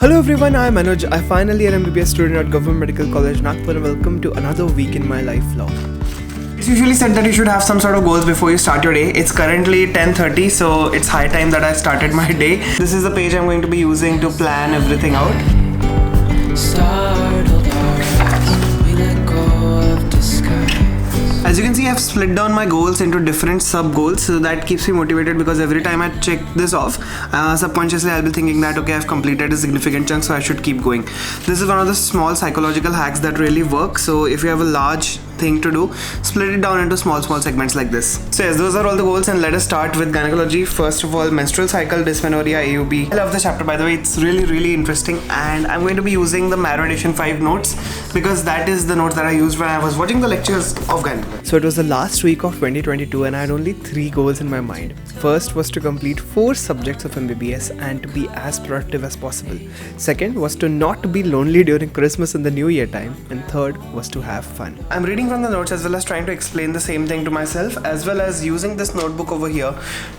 Hello everyone, I am Anuj, a final-year MBBS student at Government Medical College Nagpur, and welcome to another week in my life vlog. It's usually said that you should have some sort of goals before you start your day. It's currently 10:30, so it's high time that I started my day. This is the page I'm going to be using to plan everything out. As you can see, I've split down my goals into different sub-goals, so that keeps me motivated because every time I check this off, subconsciously I'll be thinking that okay, I've completed a significant chunk, so I should keep going. This is one of the small psychological hacks that really work. So if you have a large thing to do, split it down into small segments like this. So yes, those are all the goals, and let us start with gynecology. First of all, menstrual cycle, dysmenorrhea, AUB. I love this chapter, by the way. It's really interesting, and I'm going to be using the Marrow Edition 5 notes because that is the note that I used when I was watching the lectures of gynecology. So it was the last week of 2022 and I had only 3 goals in my mind. First was to complete 4 subjects of MBBS and to be as productive as possible. Second was to not be lonely during Christmas and the New Year time. And third was to have fun. I'm reading from the notes as well as trying to explain the same thing to myself, as well as using this notebook over here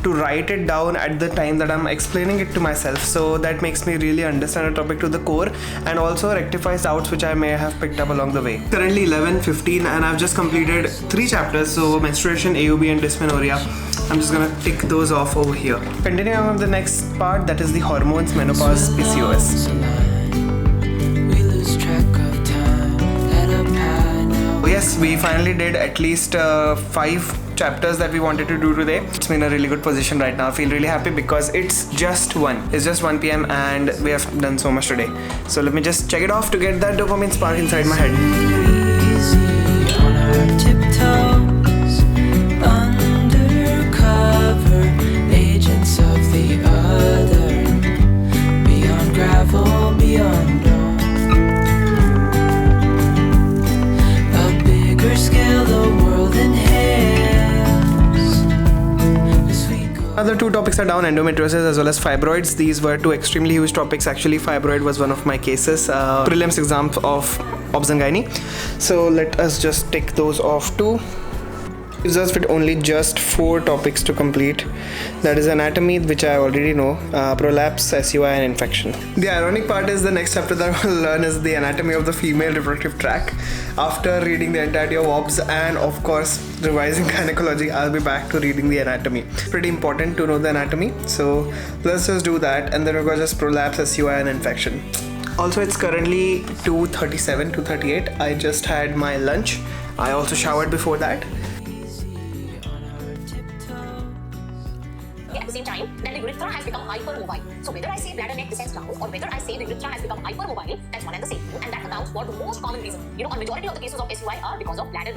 to write it down at the time that I'm explaining it to myself. So that makes me really understand a topic to the core and also rectifies doubts which I may have picked up along the way. Currently 11:15 and I've just completed 3 chapters, so menstruation, AUB and dysmenorrhea. I'm just gonna tick those off over here. Continuing on with the next part, that is the hormones, menopause, PCOS. Yes, we finally did at least 5 chapters that we wanted to do today. It's been a really good position right now. I feel really happy because it's just 1 p.m. and we have done so much today. So let me just check it off to get that dopamine spark inside my head. Other 2 topics are down, endometriosis as well as fibroids. These were 2 extremely huge topics. Actually, fibroid was one of my cases, prelims exams of Obs and Gynae. So let us just tick those off too. Gives us with only just 4 topics to complete. That is anatomy, which I already know, prolapse, SUI and infection. The ironic part is the next chapter that we'll learn is the anatomy of the female reproductive tract. After reading the entirety of OBS and of course revising gynecology, I'll be back to reading the anatomy. Pretty important to know the anatomy, so let's just do that, and then we've got just prolapse, SUI and infection. Also, it's currently 2:37, 2:38. I just had my lunch. I also showered before that. At the same time, that the urethra has become hypermobile. So whether I say bladder neck descends down or whether I say the urethra has become hypermobile, that's one and the same. And that accounts for the most common reason. A majority of the cases of SUI are because of bladder.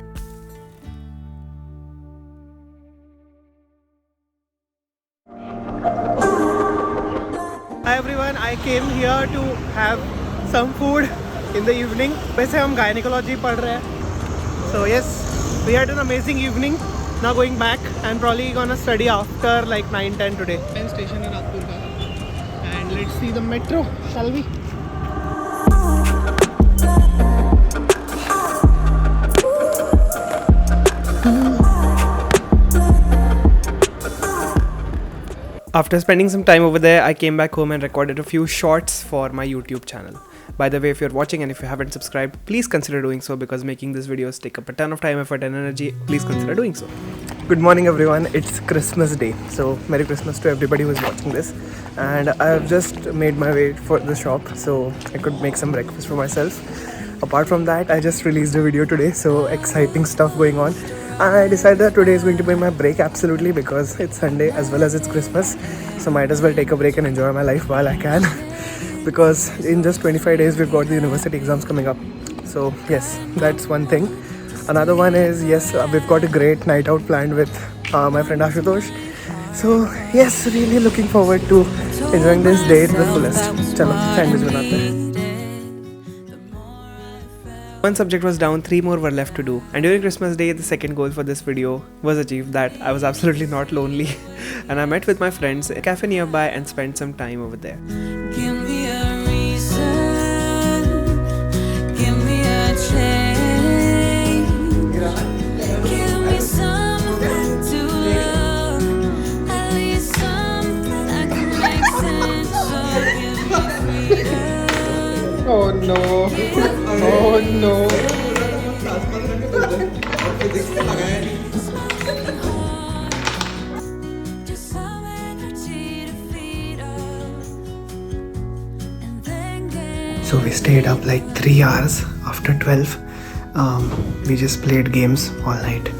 Hi everyone, I came here to have some food in the evening. वैसे हम gynecology पढ़ रहे हैं. So yes, we had an amazing evening. Now going back and probably gonna study after like 9-10 today. Train station in Nagpur ka. And let's see the metro, shall we? After spending some time over there, I came back home and recorded a few shorts for my YouTube channel. By the way, if you're watching and if you haven't subscribed, please consider doing so because making these videos take up a ton of time, effort and energy. Please consider doing so. Good morning everyone, it's Christmas Day. So Merry Christmas to everybody who's watching this. And I've just made my way for the shop so I could make some breakfast for myself. Apart from that, I just released a video today, so exciting stuff going on. I decided that today is going to be my break absolutely because it's Sunday as well as it's Christmas. So might as well take a break and enjoy my life while I can. Because in just 25 days we've got the university exams coming up. So yes, that's one thing. Another one is, yes, we've got a great night out planned with my friend Ashutosh. So yes, really looking forward to enjoying this day to the fullest. Chalo, sandwich banate hain. 1 subject was down, 3 more were left to do. And during Christmas Day, the second goal for this video was achieved, that I was absolutely not lonely. And I met with my friends at a cafe nearby and spent some time over there. Give me a reason, give me a change, give me something to love, at least something I can make sense of. Give me freedom. Oh no. Oh no. Just some energy to feed off, and then get So we stayed up like 3 hours after 12. We just played games all night,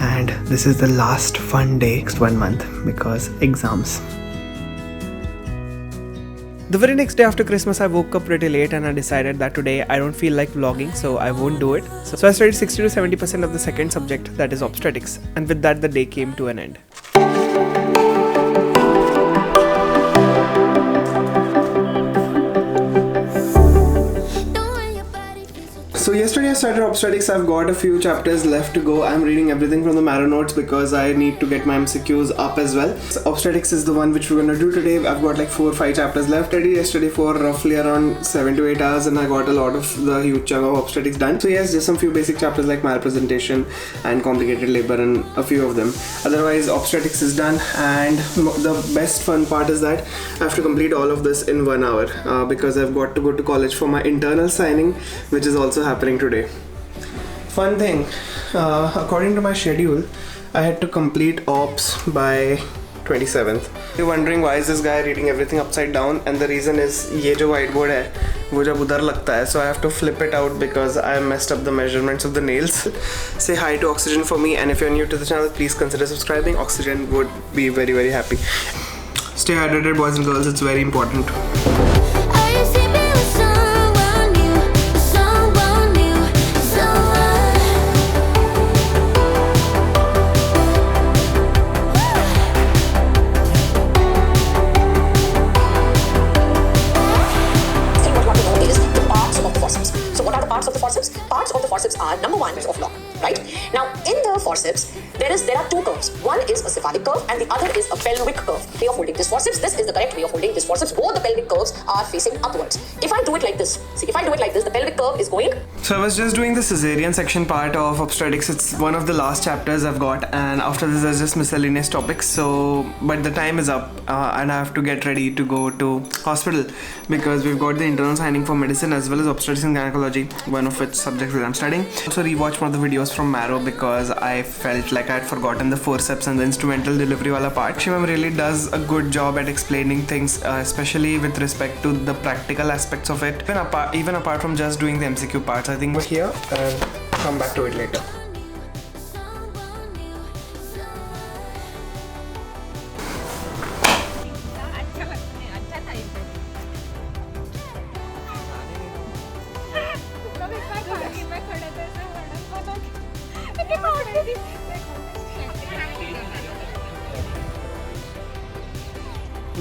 and this is the last fun day next 1 month because exams. The very next day after Christmas, I woke up pretty late and I decided that today I don't feel like vlogging, so I won't do it. So I studied 60 to 70% of the second subject, that is obstetrics, and with that the day came to an end. So yesterday I started obstetrics. I've got a few chapters left to go. I'm reading everything from the marrow notes because I need to get my MCQs up as well. So obstetrics is the one which we're gonna do today. I've got like 4 or 5 chapters left. I did yesterday for roughly around 7 to 8 hours and I got a lot of the huge chunk of obstetrics done. So yes, just some few basic chapters like malpresentation and complicated labor and a few of them. Otherwise obstetrics is done, and the best fun part is that I have to complete all of this in 1 hour because I've got to go to college for my internal signing, which is also happening today. Fun thing, according to my schedule, I had to complete ops by 27th. You're wondering why is this guy reading everything upside down, and the reason is ये जो whiteboard है वो जब उधर लगता है, so I have to flip it out because I messed up the measurements of the nails. Say hi to Oxygen for me, and if you're new to the channel, please consider subscribing. Oxygen would be very, very happy. Stay hydrated, boys and girls, it's very important. Are you sleeping with someone new? Someone new, someone. Still what you want to know is the parts of the forceps. So what are the parts of the forceps? Parts of the forceps are number 1 is of lock, right? Now in the forceps there are 2 curves. One is a cephalic curve and the other is a pelvic curve. Way of holding this forceps. This is the correct way of holding this forceps. Both the pelvic curves are facing upwards. If I do it like this, see, if I do it like this, the pelvic curve is going. So I was just doing the cesarean section part of obstetrics. It's one of the last chapters I've got, and after this there's just miscellaneous topics. So, but the time is up and I have to get ready to go to hospital because we've got the internal signing for medicine as well as obstetrics and gynecology, one of which subjects that I'm studying. Also rewatched one of the videos from Marrow because I felt like I had forgotten the forceps and the instrumental delivery wala part. Shimam really does a good job at explaining things, especially with respect to the practical aspects of it. Even apart from just doing the MCQ parts, I think we're here and come back to it later.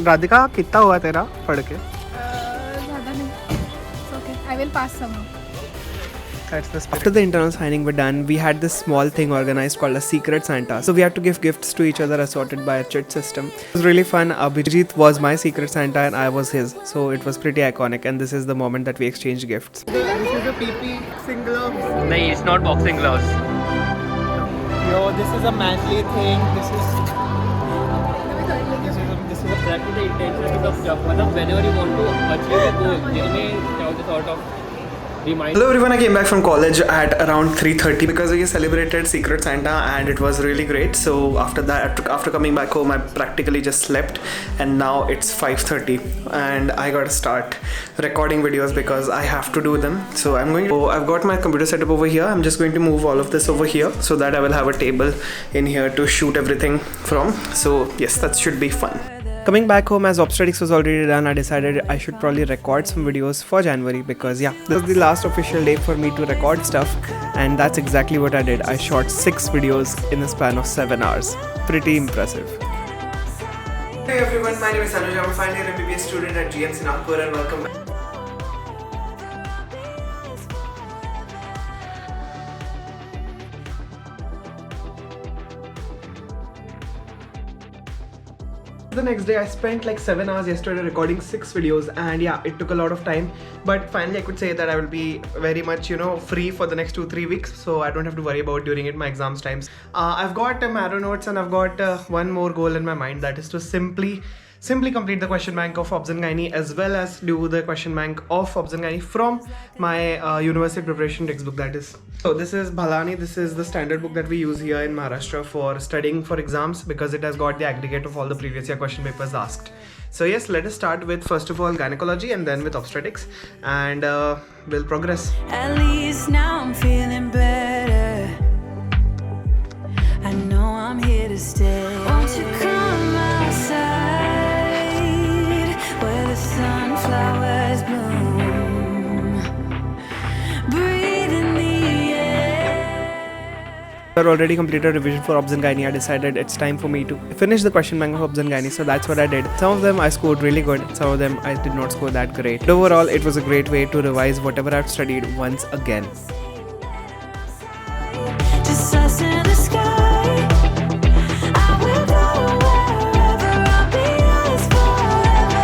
Radhika कितना हुआ तेरा पढ़ के? ज़्यादा नहीं. It's okay. I will pass somehow. After the internal signing were done, we had this small thing organized called a Secret Santa. So we had to give gifts to each other assorted by a chit system. It was really fun. Abhijit was my Secret Santa and I was his. So it was pretty iconic, and this is the moment that we exchanged gifts. This is a PP boxing gloves. No, it's not boxing gloves. Yo, this is a manly thing. This is a practical intention of job. Whenever you want to achieve a goal, there may the sort of remind. Hello everyone, I came back from college at around 3:30 because we celebrated Secret Santa and it was really great. So after that, after coming back home, I practically just slept, and now it's 5:30 and I gotta start recording videos because I have to do them. So I've got my computer set up over here. I'm just going to move all of this over here so that I will have a table in here to shoot everything from. So yes, that should be fun. Coming back home, as obstetrics was already done, I decided I should probably record some videos for January because yeah, this was the last official day for me to record stuff, and that's exactly what I did. I shot 6 videos in a span of 7 hours. Pretty impressive. Hey everyone, my name is Anuj. I'm a final-year MBBS student at GMC Nagpur and welcome back. The next day I spent like 7 hours yesterday recording 6 videos, and yeah, it took a lot of time, but finally I could say that I will be very much, free for the next 2-3 weeks, so I don't have to worry about during it my exams times. I've got marrow notes and I've got one more goal in my mind, that is to simply simply complete the question bank of Obs and Gynae as well as do the question bank of Obs and Gynae from my university preparation textbook, that is. So this is Bhalani. This is the standard book that we use here in Maharashtra for studying for exams because it has got the aggregate of all the previous year question papers asked. So yes, let us start with first of all gynecology and then with obstetrics, and we'll progress. At least now I'm feeling better. I know I'm here to stay. Won't you come outside where the sunflowers bloom? Breathe in the air. I already completed revision for Obs and Gynae. I decided it's time for me to finish the question bank of Obs and Gynae, so that's what I did. Some of them I scored really good, some of them I did not score that great. But overall, it was a great way to revise whatever I've studied once again. Just us in the sky. I will go wherever. I'll be yours forever.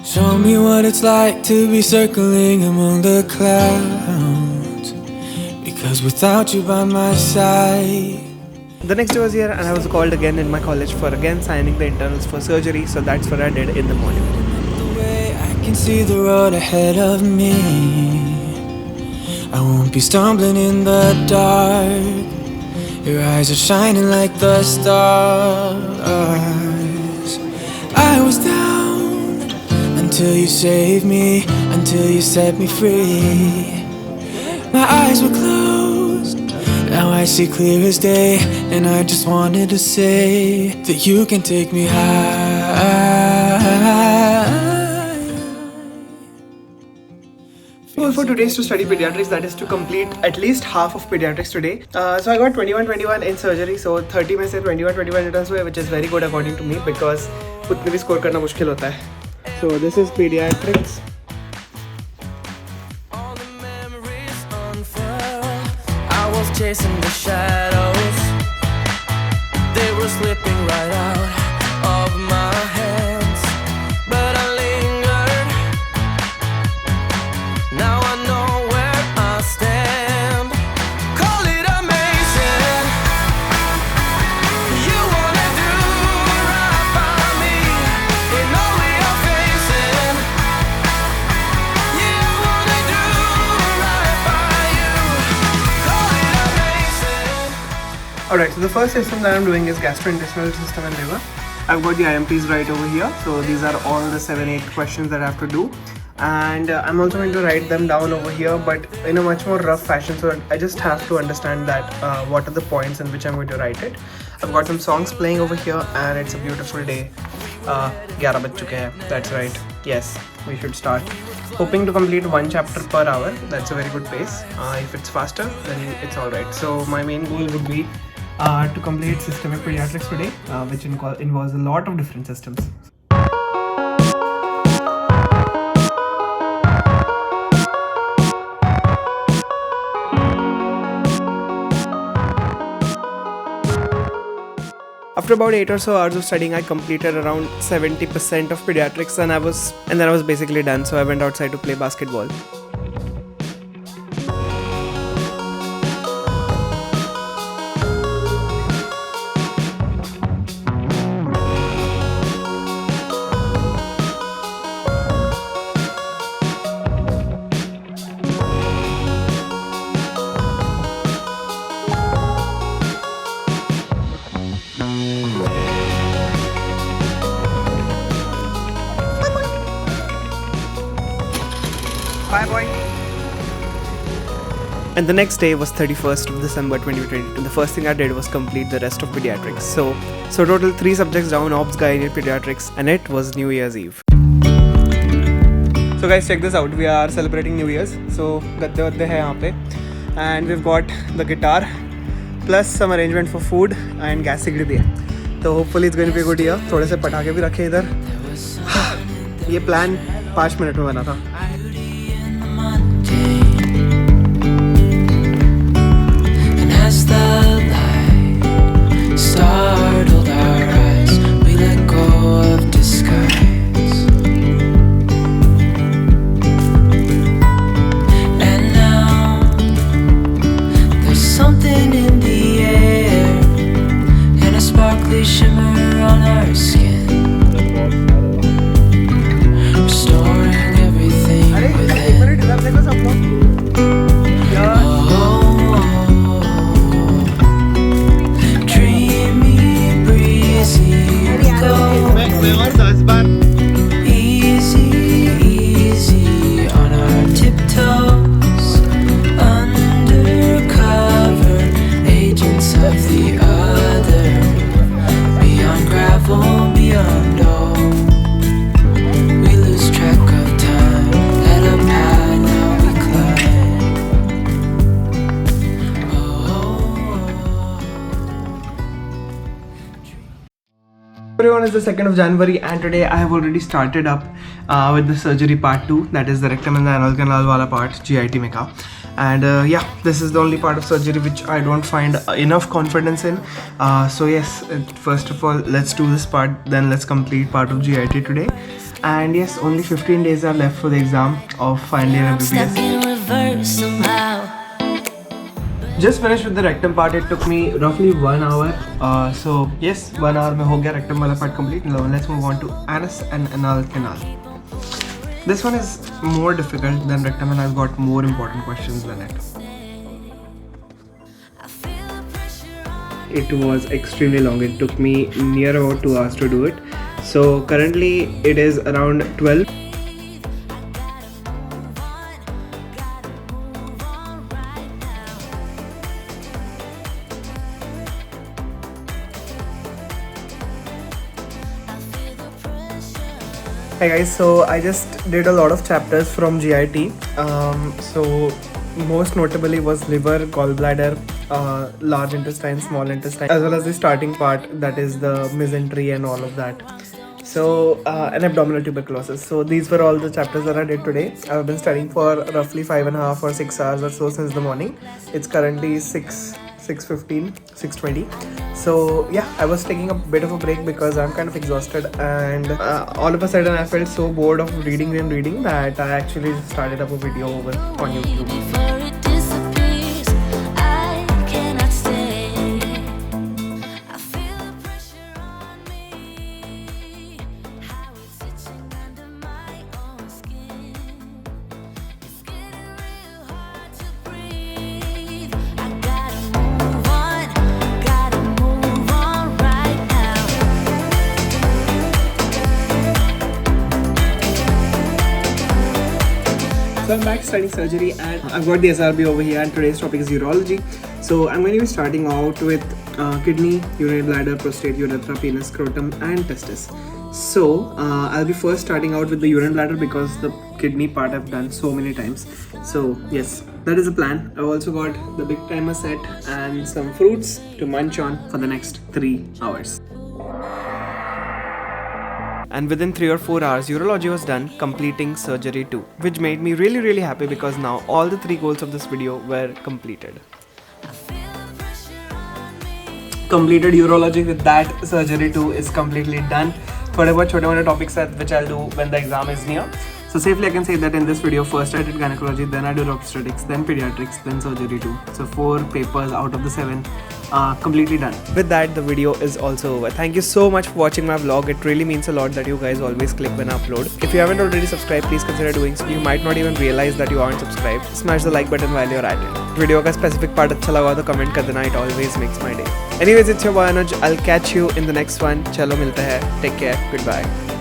Show me what it's like to be circling among the clouds, because without you by my side. The next day was here and I was called again in my college for again signing the internals for surgery, so that's what I did in the morning. The way I can see the road ahead of me, I won't be stumbling in the dark. Your eyes are shining like the stars. I was down until you saved me, until you set me free. My eyes were closed, now I see clear as day, and I just wanted to say that you can take me high. Goal for today is to study pediatrics, that is to complete at least half of pediatrics today. So I got 21 in surgery, so 30 में से 21 returns हुए, which is very good according to me because उतने भी score करना मुश्किल होता है. So this is pediatrics. All the memories unfurl. I was chasing the shadows. They were slipping right out of my hands, but I lingered. Now I know where I stand. Call it amazing. You wanna do right by me in all we are facing. Yeah, I wanna do right by you. Call it amazing. Alright, so the first system that I'm doing is gastrointestinal system and liver. I've got the IMPs right over here, so these are all the 7-8 questions that I have to do, and I'm also going to write them down over here but in a much more rough fashion, so I just have to understand that what are the points in which I'm going to write it. I've got some songs playing over here and it's a beautiful day. 11 baj chuke hain, that's right, yes, we should start. Hoping to complete 1 chapter per hour, that's a very good pace. If it's faster then it's alright. So my main goal would be to complete systemic pediatrics today, which involves a lot of different systems. After about 8 or so hours of studying, I completed around 70% of pediatrics, and then I was basically done. So I went outside to play basketball. Bye, boy. And the next day was 31st of December 2022. The first thing I did was complete the rest of pediatrics. So total 3 subjects down: Obs, Gynae, Pediatrics, and it was New Year's Eve. So guys, check this out. We are celebrating New Year's. So gadde wadde hai yahan pe, and we've got the guitar plus some arrangement for food and gas sigdi bhi hai. So hopefully it's going to be a good year. थोड़े से पटाखे भी रखे इधर. ये plan 5 minute में बना था. As the light startled our eyes, we let go of disguise. Everyone, is the 2nd of January and today I have already started up with the surgery part 2, that is the rectum and the anal canal wala part, GIT mein ka. And yeah, this is the only part of surgery which I don't find enough confidence in. So yes, first of all, let's do this part, then let's complete part of GIT today. And yes, only 15 days are left for the exam of final-year MBBS. Just finished with the rectum part. It took me roughly 1 hour. So yes, 1 hour mein ho gaya rectum wala part complete. Now let's move on to anus and anal canal. This one is more difficult than rectum and I've got more important questions than it. It was extremely long. It took me near about 2 hours to do it. So currently it is around 12. Hey guys, so I just did a lot of chapters from GIT. So most notably was liver, gallbladder, large intestine, small intestine, as well as the starting part, that is the mesentery and all of that. So and abdominal tuberculosis. So these were all the chapters that I did today. I've been studying for roughly 5.5 or 6 hours or so since the morning. It's currently 6:15, 6:20. So yeah, I was taking a bit of a break because I'm kind of exhausted, and all of a sudden I felt so bored of reading that I actually started up a video over on YouTube. So I'm back studying surgery and I've got the SRB over here, and today's topic is urology. So I'm going to be starting out with kidney, urinary bladder, prostate, urethra, penis, scrotum and testis. So I'll be first starting out with the urinary bladder because the kidney part I've done so many times. So yes, that is the plan. I've also got the big timer set and some fruits to munch on for the next 3 hours. And within 3 or 4 hours, urology was done, completing surgery 2, which made me really happy because now all the 3 goals of this video were completed. Completed urology with that. Surgery 2 is completely done. Whatever छोटे-मोटे topics are which I'll do when the exam is near. So safely I can say that in this video, first I did gynecology, then I did obstetrics, then pediatrics, then surgery 2. So 4 papers out of the 7 completely done. With that, the video is also over. Thank you so much for watching my vlog. It really means a lot that you guys always click when I upload. If you haven't already subscribed, please consider doing so. You might not even realize that you aren't subscribed. Smash the like button while you're at it. Video का specific part अच्छा लगा तो comment कर देना. It always makes my day. Anyways, it's your boy Anuj. I'll catch you in the next one. चलो मिलते हैं. Take care. Goodbye.